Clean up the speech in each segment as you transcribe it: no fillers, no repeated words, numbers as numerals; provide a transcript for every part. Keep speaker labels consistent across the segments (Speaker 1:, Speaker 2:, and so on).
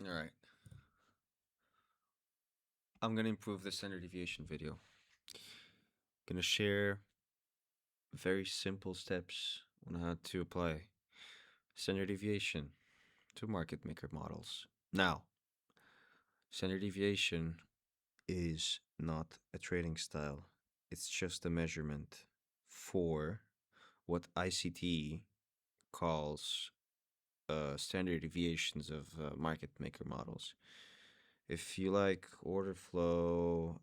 Speaker 1: All right. I'm going to improve the standard deviation video. Going to share very simple steps on how to apply standard deviation to market maker models. Now, standard deviation is not a trading style. It's just a measurement for what ICT calls standard deviations of market maker models. If you like order flow,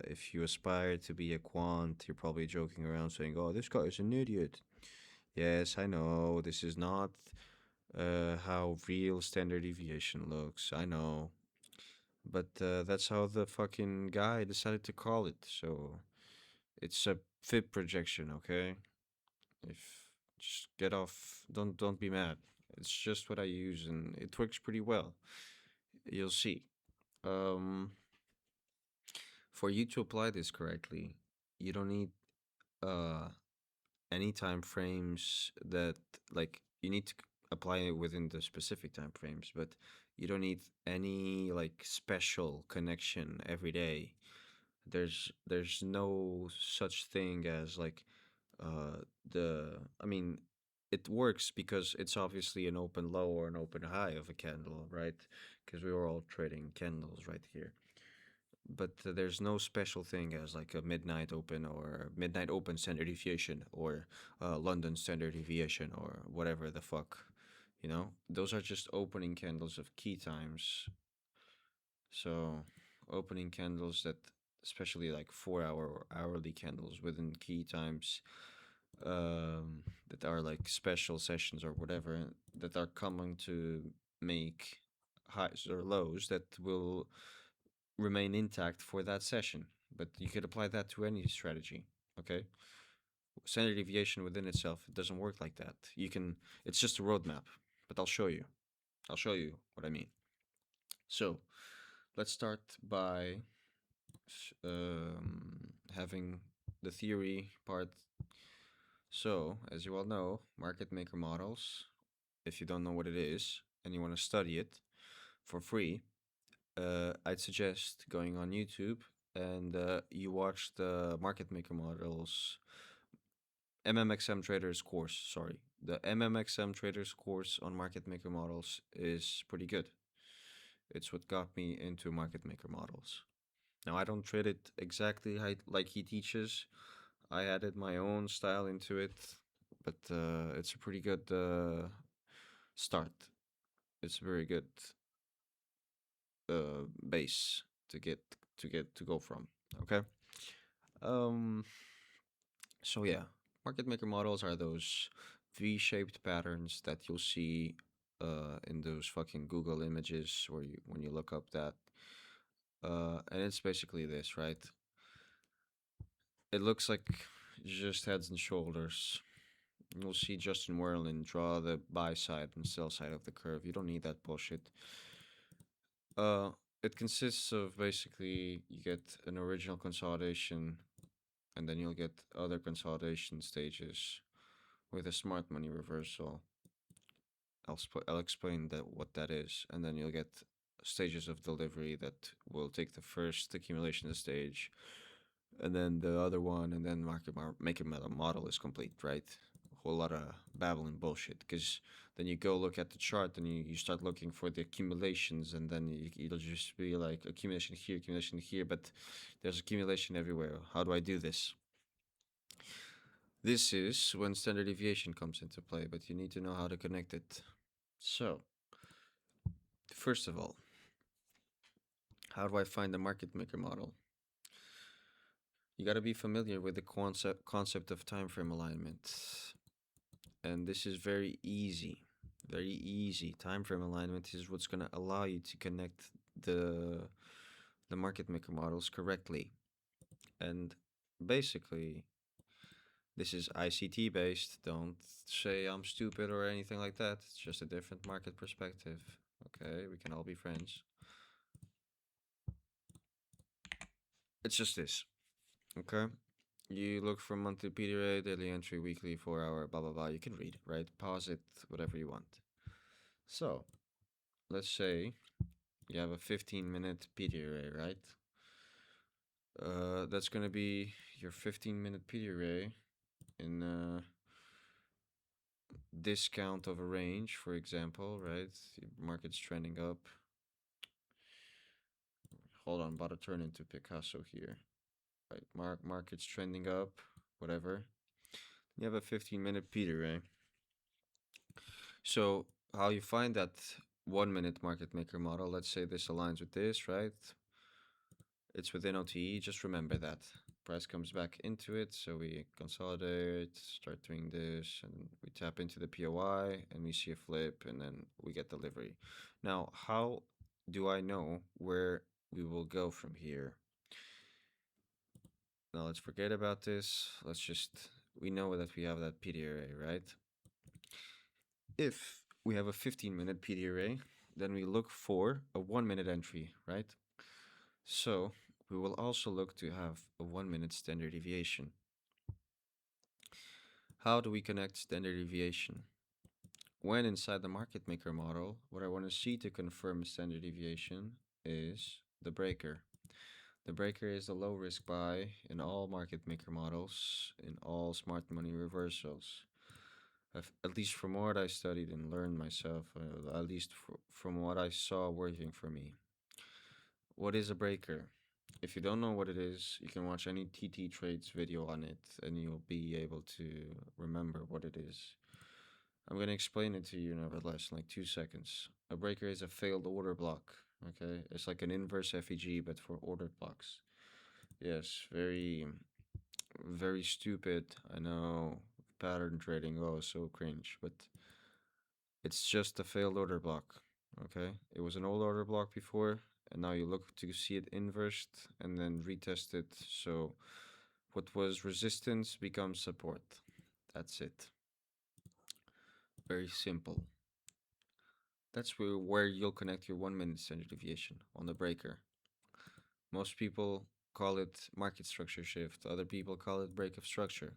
Speaker 1: if you aspire to be a quant, you're probably joking around saying, "Oh, this guy is an idiot." Yes, I know this is not how real standard deviation looks. I know, but that's how the fucking guy decided to call it. So it's a fib projection, okay? If just get off, don't be mad. It's just what I use, and it works pretty well. You'll see. Um, for you to apply this correctly, you don't need uh any time frames that like you need to apply it within the specific time frames, but you don't need any like special connection every day. There's no such thing as like the I mean it works because it's obviously an open low or an open high of a candle, right? Because we were all trading candles right here. But there's no special thing as like a midnight open or midnight open standard deviation or London standard deviation or whatever the fuck. You know, those are just opening candles of key times. So opening candles that, especially like 4 hour or hourly candles within key times, that are like special sessions or whatever that are coming to make highs or lows that will remain intact for that session. But you could apply that to any strategy. Okay. Standard deviation within itself, it doesn't work like that. It's just a roadmap, but I'll show you. I'll show you what I mean. So let's start by having the theory part. So, as you all know, market maker models, if you don't know what it is and you want to study it for free, I'd suggest going on YouTube and you watch the market maker models MMXM traders course. Sorry, the MMXM traders course on market maker models is pretty good. It's what got me into market maker models. Now I don't trade it exactly like he teaches. I added my own style into it, but it's a pretty good start. It's a very good base to go from. Okay. Um. So yeah, market maker models are those V-shaped patterns that you'll see in those fucking Google images where you when you look up that. And it's basically this, right? It looks like just heads and shoulders. You'll see Justin Werlin draw the buy side and sell side of the curve. You don't need that bullshit. Uh, it consists of basically you get an original consolidation, and then you'll get other consolidation stages with a smart money reversal. I'll explain that what that is, and then you'll get stages of delivery that will take the first accumulation stage, and then the other one, and then making model is complete, right? A whole lot of babbling bullshit. Because then you go look at the chart and you start looking for the accumulations, and then it'll just be like accumulation here, but there's accumulation everywhere. How do I do this? This is when standard deviation comes into play, but you need to know how to connect it. So, first of all, how do I find the market maker model? You got to be familiar with the concept of time frame alignment. And this is very easy. Very easy. Time frame alignment is what's going to allow you to connect the market maker models correctly. And basically, this is ICT based. Don't say I'm stupid or anything like that. It's just a different market perspective. Okay, we can all be friends. It's just this. Okay. You look for monthly PDA, daily entry, weekly, 4 hour, blah blah blah. You can read, right? Pause it, whatever you want. So let's say you have a 15-minute PD array, right? That's gonna be your 15-minute PD array in discount of a range, for example, right? The market's trending up. Hold on, I'm about to turn into Picasso here. Right, market's trending up, whatever. You have a 15-minute PD array. So how you find that 1-minute market maker model, let's say this aligns with this, right? It's within OTE, just remember that. Price comes back into it, so we consolidate, start doing this, and we tap into the POI, and we see a flip, and then we get delivery. Now, how do I know where we will go from here? Now, let's forget about this. We know that we have that PD array, right? If we have a 15-minute PD array, then we look for a 1-minute entry, right? So we will also look to have a 1-minute standard deviation. How do we connect standard deviation? When inside the market maker model, what I want to see to confirm a standard deviation is the breaker. The breaker is the low risk buy in all market maker models, in all smart money reversals. At least from what I studied and learned myself, at least from what I saw working for me. What is a breaker? If you don't know what it is, you can watch any TT Trades video on it and you'll be able to remember what it is. I'm going to explain it to you nevertheless in like 2 seconds. A breaker is a failed order block, okay? It's like an inverse FEG but for ordered blocks. Yes, very stupid. I know, pattern trading, oh, so cringe, but it's just a failed order block, okay? It was an old order block before, and now you look to see it inversed and then retest it. So what was resistance becomes support. That's it. Very simple. That's where you'll connect your 1-minute standard deviation on the breaker. Most people call it market structure shift. Other people call it break of structure.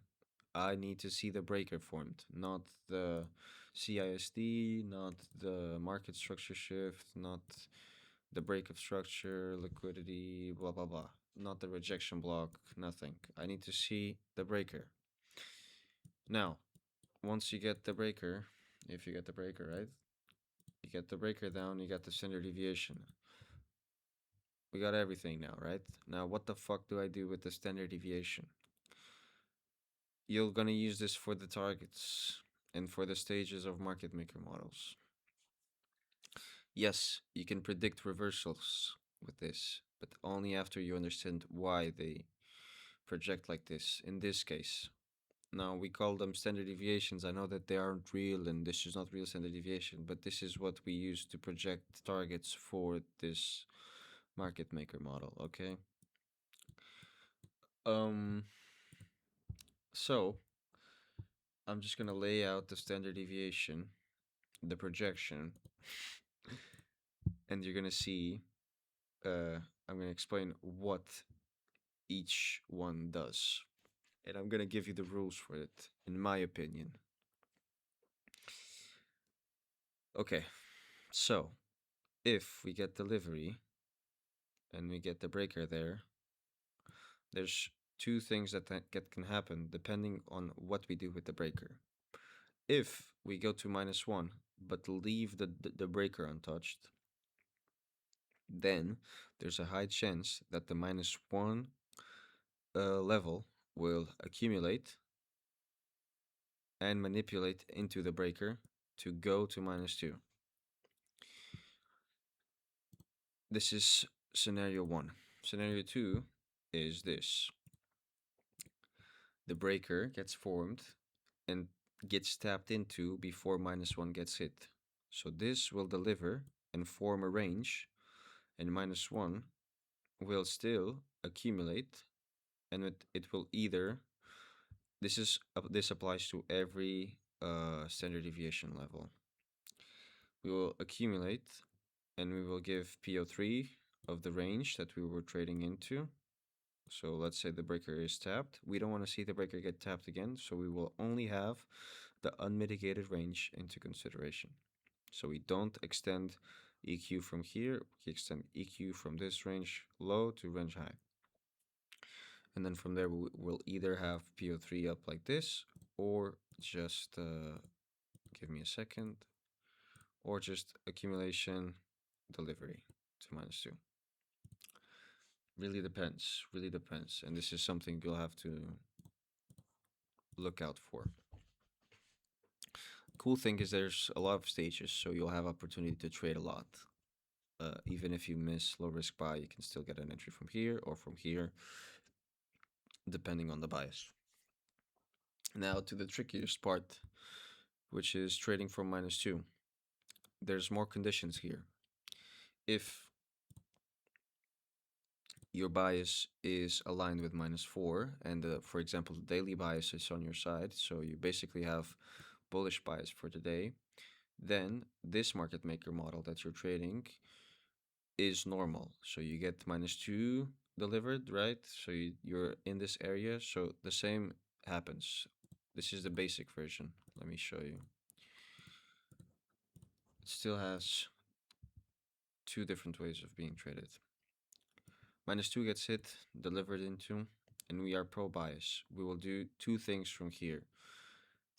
Speaker 1: I need to see the breaker formed, not the CISD, not the market structure shift, not the break of structure, liquidity, blah, blah, blah. Not the rejection block, nothing. I need to see the breaker. Now, once you get the breaker, if you get the breaker, right? You get the breaker down, you got the standard deviation. We got everything now, right? Now, what the fuck do I do with the standard deviation? You're gonna use this for the targets and for the stages of market maker models. Yes, you can predict reversals with this, but only after you understand why they project like this in this case. Now, we call them standard deviations. I know that they aren't real and this is not real standard deviation, but this is what we use to project targets for this market maker model, okay? So I'm just gonna lay out the standard deviation, the projection, and you're gonna see, I'm gonna explain what each one does. And I'm gonna give you the rules for it, in my opinion. Okay, so if we get delivery and we get the breaker there, there's two things that can happen depending on what we do with the breaker. If we go to -1 but leave the breaker untouched, then there's a high chance that the -1 level will accumulate and manipulate into the breaker to go to -2. This is scenario 1. Scenario 2 is this. The breaker gets formed and gets tapped into before -1 gets hit. So this will deliver and form a range, and -1 will still accumulate, and it will either, this applies to every standard deviation level. We will accumulate and we will give PO3 of the range that we were trading into. So let's say the breaker is tapped. We don't want to see the breaker get tapped again, so we will only have the unmitigated range into consideration. So we don't extend EQ from here, we extend EQ from this range low to range high. And then from there, we'll either have PO3 up like this, or just, give me a second, or just accumulation delivery to -2. Really depends, really depends. And this is something you'll have to look out for. Cool thing is there's a lot of stages, so you'll have opportunity to trade a lot. Even if you miss low risk buy, you can still get an entry from here or from here, depending on the bias. Now to the trickiest part, which is trading from -2. There's more conditions here. If your bias is aligned with -4, and for example, the daily bias is on your side, so you basically have bullish bias for the day, then this market maker model that you're trading is normal. So you get -2 delivered, right? So you're in this area. So the same happens. This is the basic version. Let me show you. It still has two different ways of being traded. -2 gets hit, delivered into, and we are pro bias. We will do two things from here.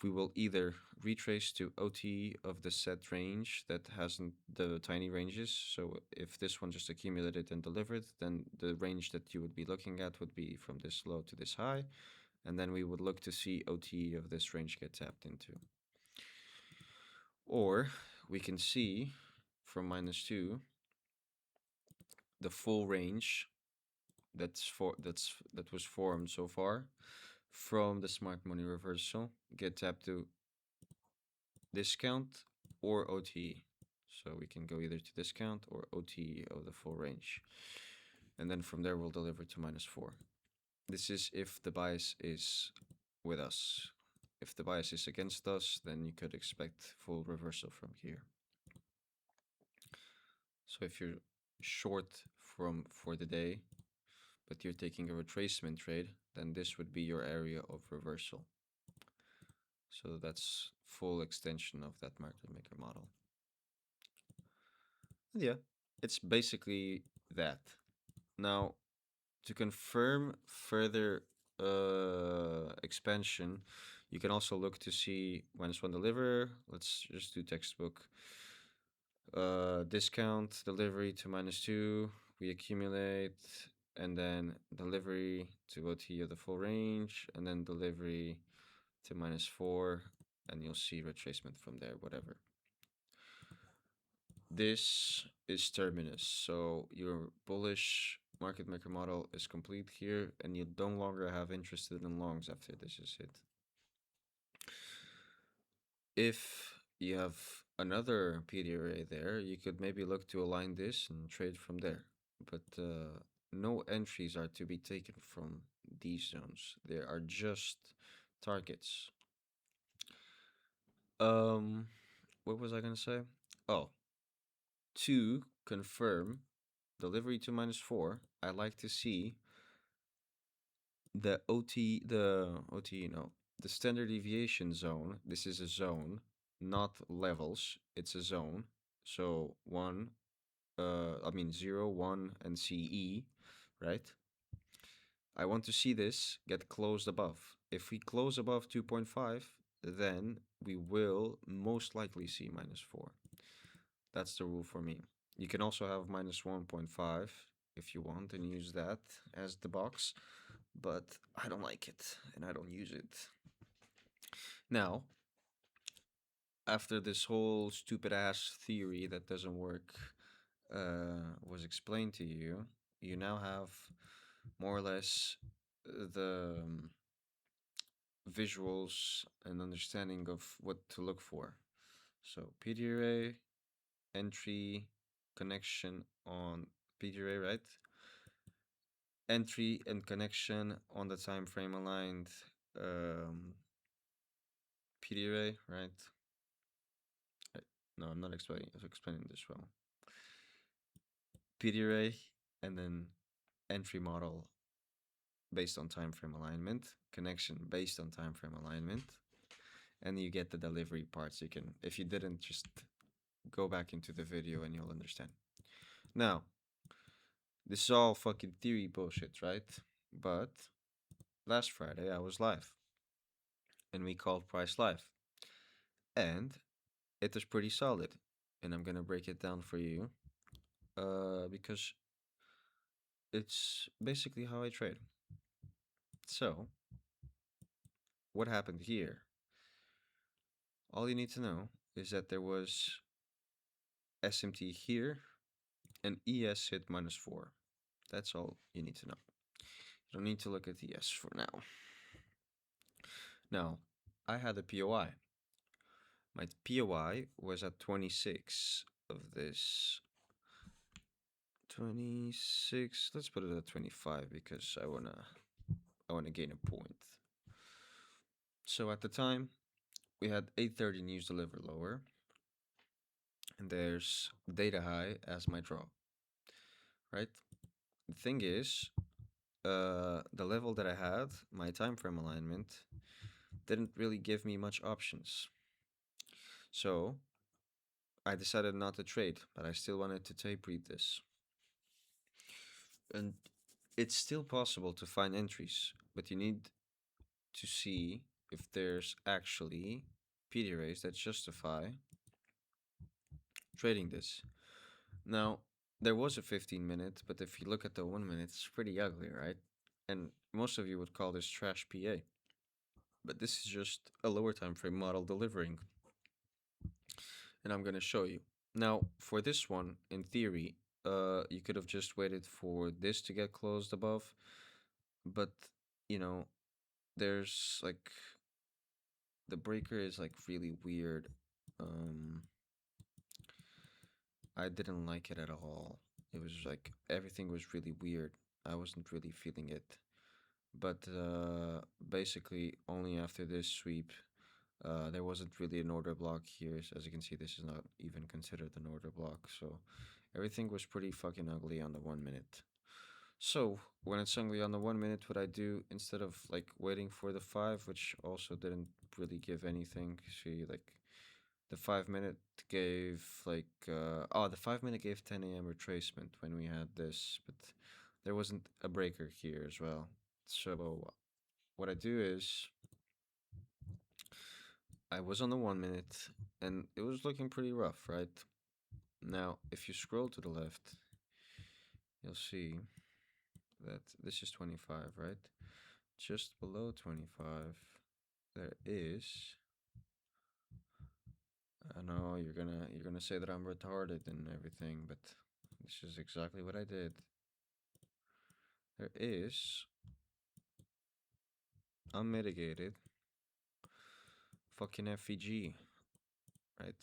Speaker 1: We will either retrace to OT of the set range that hasn't the tiny ranges. So if this one just accumulated and delivered, then the range that you would be looking at would be from this low to this high. And then we would look to see OT of this range get tapped into. Or we can see from -2 the full range that was formed so far from the smart money reversal get tapped to discount or OT. So we can go either to discount or OT of the full range. And then from there, we'll deliver to -4. This is if the bias is with us. If the bias is against us, then you could expect full reversal from here. So if you're short for the day, but you're taking a retracement trade, then this would be your area of reversal. So that's full extension of that market maker model. Yeah, it's basically that. Now, to confirm further expansion, you can also look to see -1 deliver. Let's just do textbook. Discount delivery to -2. We accumulate, and then delivery to OT of the full range, and then delivery to -4, and you'll see retracement from there, whatever. This is terminus, so your bullish market maker model is complete here, and you no longer have interested in longs after this is hit. If you have another PD array there, you could maybe look to align this and trade from there. But no entries are to be taken from these zones. They are just targets. What was I gonna say? Oh, to confirm delivery to -4, I like to see the the standard deviation zone. This is a zone, not levels. It's a zone. So 0, 1, and CE, right? I want to see this get closed above. If we close above 2.5, then we will most likely see -4. That's the rule for me. You can also have -1.5 if you want and use that as the box, but I don't like it and I don't use it. Now, after this whole stupid ass theory that doesn't work was explained to you, you now have more or less the visuals and understanding of what to look for. So PD array, entry, connection on PD array, right? Entry and connection on the time frame aligned PD array, right? No, I'm not explaining this well. PD array and then entry model based on time frame alignment, connection based on time frame alignment, and you get the delivery parts. You can, if you didn't just go back into the video and you'll understand. Now, this is all fucking theory bullshit, right? But last Friday I was live and we called price live. And it was pretty solid. And I'm gonna break it down for you. Because it's basically how I trade. So, what happened here? All you need to know is that there was SMT here and ES hit -4. That's all you need to know. You don't need to look at ES for now. Now, I had a POI. My POI was at 26 of this. 26. Let's put it at 25 because I wanna gain a point. So at the time, we had 830 news deliver lower, and there's data high as my draw. Right? The thing is, the level that I had, my time frame alignment, didn't really give me much options. So I decided not to trade, but I still wanted to tape read this. And it's still possible to find entries, but you need to see if there's actually PD rays that justify trading this. Now, there was a 15-minute, but if you look at the 1 minute, it's pretty ugly, right? And most of you would call this trash PA. But this is just a lower time frame model delivering. And I'm going to show you. Now, for this one, in theory, you could have just waited for this to get closed above. But, you know, there's like, the breaker is like really weird. I didn't like it at all. It was like everything was really weird. I wasn't really feeling it. But basically, only after this sweep, there wasn't really an order block here. So as you can see, this is not even considered an order block. So everything was pretty fucking ugly on the 1 minute. So when it's ugly on the 1 minute, what I do instead of like waiting for the 5, which also didn't really give anything. See, like the 5 minute gave like the 5 minute gave 10 a.m. retracement when we had this, but there wasn't a breaker here as well. So what I do is I was on the 1 minute and it was looking pretty rough, right? Now, if you scroll to the left, you'll see that this is 25, right? Just below 25, there is. I know you're gonna say that I'm retarded and everything, but this is exactly what I did. There is unmitigated fucking FVG, right?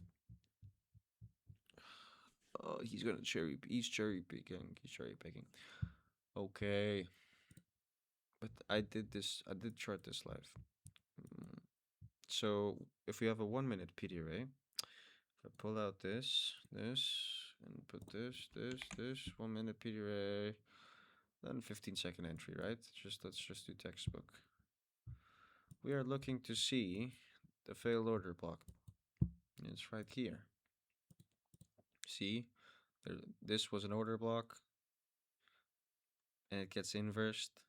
Speaker 1: Oh, he's gonna he's cherry picking. Okay. But I did chart this live. So if we have a 1 minute PD array, if I pull out this, and put this, 1 minute PD array, then 15-second entry, right? Let's just do textbook. We are looking to see the failed order block. It's right here. See, this was an order block, and it gets inversed.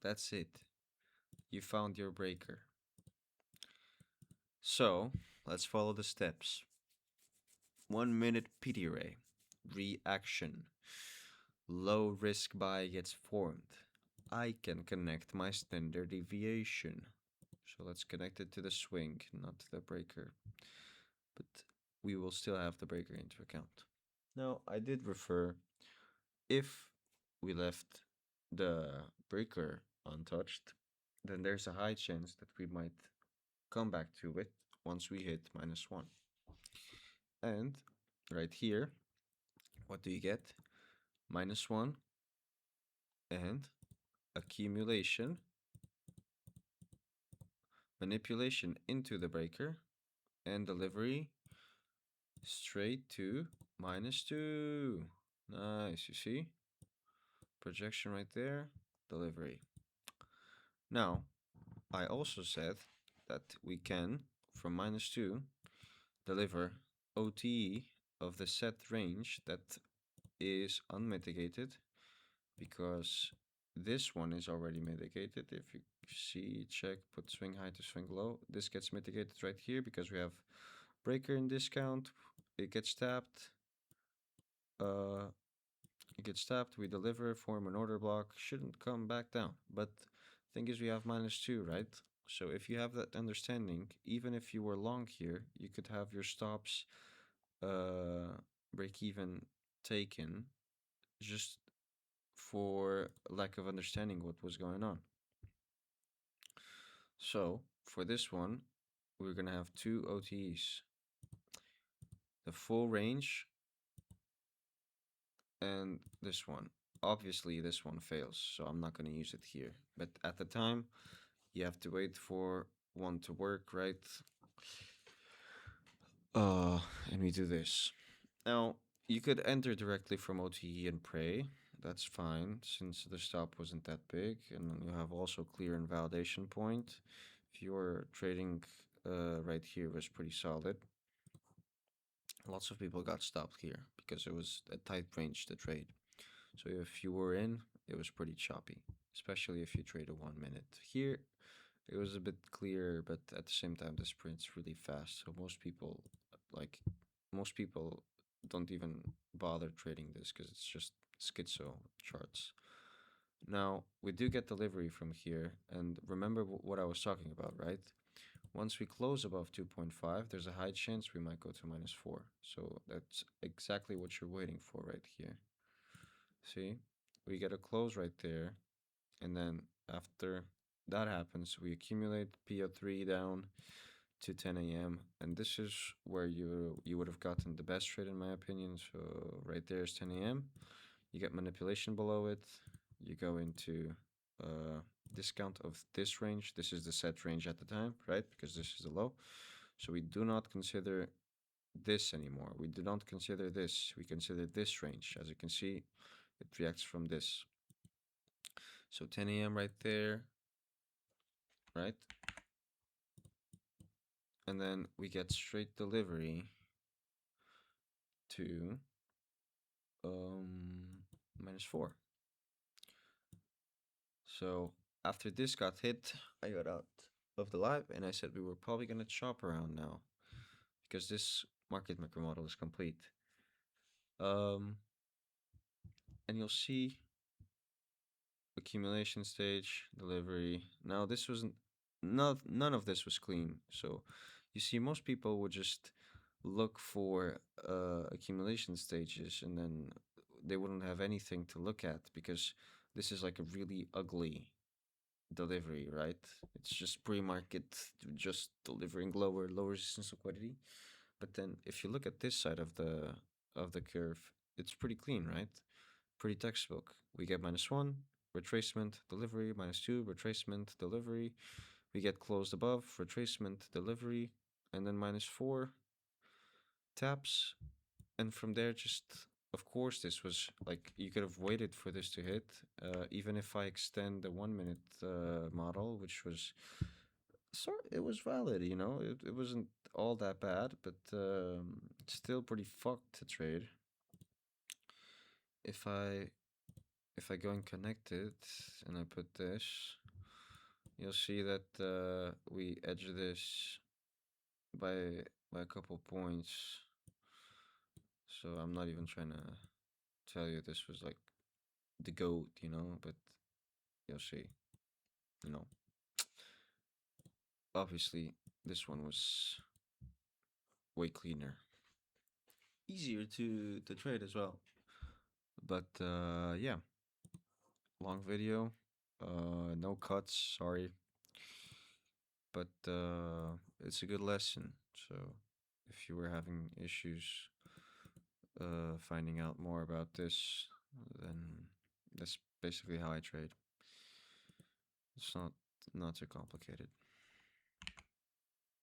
Speaker 1: That's it. You found your breaker. So let's follow the steps. 1 minute PD array. Reaction. Low risk buy gets formed. I can connect my standard deviation. So let's connect it to the swing, not to the breaker. But we will still have the breaker into account. Now, I did refer if we left the breaker untouched, then there's a high chance that we might come back to it once we hit -1. And right here, what do you get? -1 and accumulation, manipulation into the breaker, and delivery straight to -2. Nice, you see? Projection right there, delivery. Now, I also said that we can, from -2, deliver OTE of the set range that is unmitigated, because this one is already mitigated. If you see, check, put swing high to swing low, this gets mitigated right here because we have breaker in discount. It gets tapped. It gets tapped. We deliver, form an order block. Shouldn't come back down. But thing is, we have -2, right? So if you have that understanding, even if you were long here, you could have your stops break even taken just for lack of understanding what was going on. So for this one, we're gonna have two OTEs. The full range and this one. Obviously this one fails, so I'm not gonna use it here. But at the time, you have to wait for one to work, right? And we do this. Now, you could enter directly from OTE and pray. That's fine, since the stop wasn't that big. And then you have also clear invalidation point. If your trading right here was pretty solid, lots of people got stopped here because it was a tight range to trade. So if you were in, it was pretty choppy, especially if you trade a 1 minute. Here, it was a bit clearer, but at the same time, the sprint's really fast. So like, most people don't even bother trading this because it's just schizo charts. Now, we do get delivery from here, and remember what I was talking about, right? Once we close above 2.5, there's a high chance we might go to -4. So that's exactly what you're waiting for right here. See? We get a close right there, and then after that happens, we accumulate PO3 down to 10 a.m. and this is where you would have gotten the best trade in my opinion. So right there is 10 a.m. You get manipulation below it. You go into discount of this range. This is the set range at the time, right? Because this is the low. So we do not consider this anymore. We do not consider this. We consider this range. As you can see, it reacts from this. So 10 a.m. right there, right? And then we get straight delivery to -4. So after this got hit, I got out of the live and I said we were probably gonna chop around now because this market maker model is complete. And you'll see accumulation stage, delivery. Now this wasn't none of this was clean. So you see most people would just look for accumulation stages and then they wouldn't have anything to look at because this is like a really ugly delivery, right? It's just pre-market just delivering lower resistance liquidity. But then if you look at this side of the curve, it's pretty clean, right? Pretty textbook. We get -1, retracement, delivery, -2, retracement, delivery. We get closed above, retracement, delivery, and then -4 taps. And from there, just, of course, this was like, you could have waited for this to hit. Even if I extend the 1 minute model, which was, it was valid, you know, it wasn't all that bad, but still pretty fucked to trade. If I go and connect it and I put this, you'll see that we edge this by a couple points. So I'm not even trying to tell you this was like the GOAT, you know, but you'll see, you know. Obviously, this one was way cleaner, easier to trade as well. But yeah, long video, no cuts, sorry, but it's a good lesson. So if you were having issues finding out more about this, then that's basically how I trade. It's not too complicated.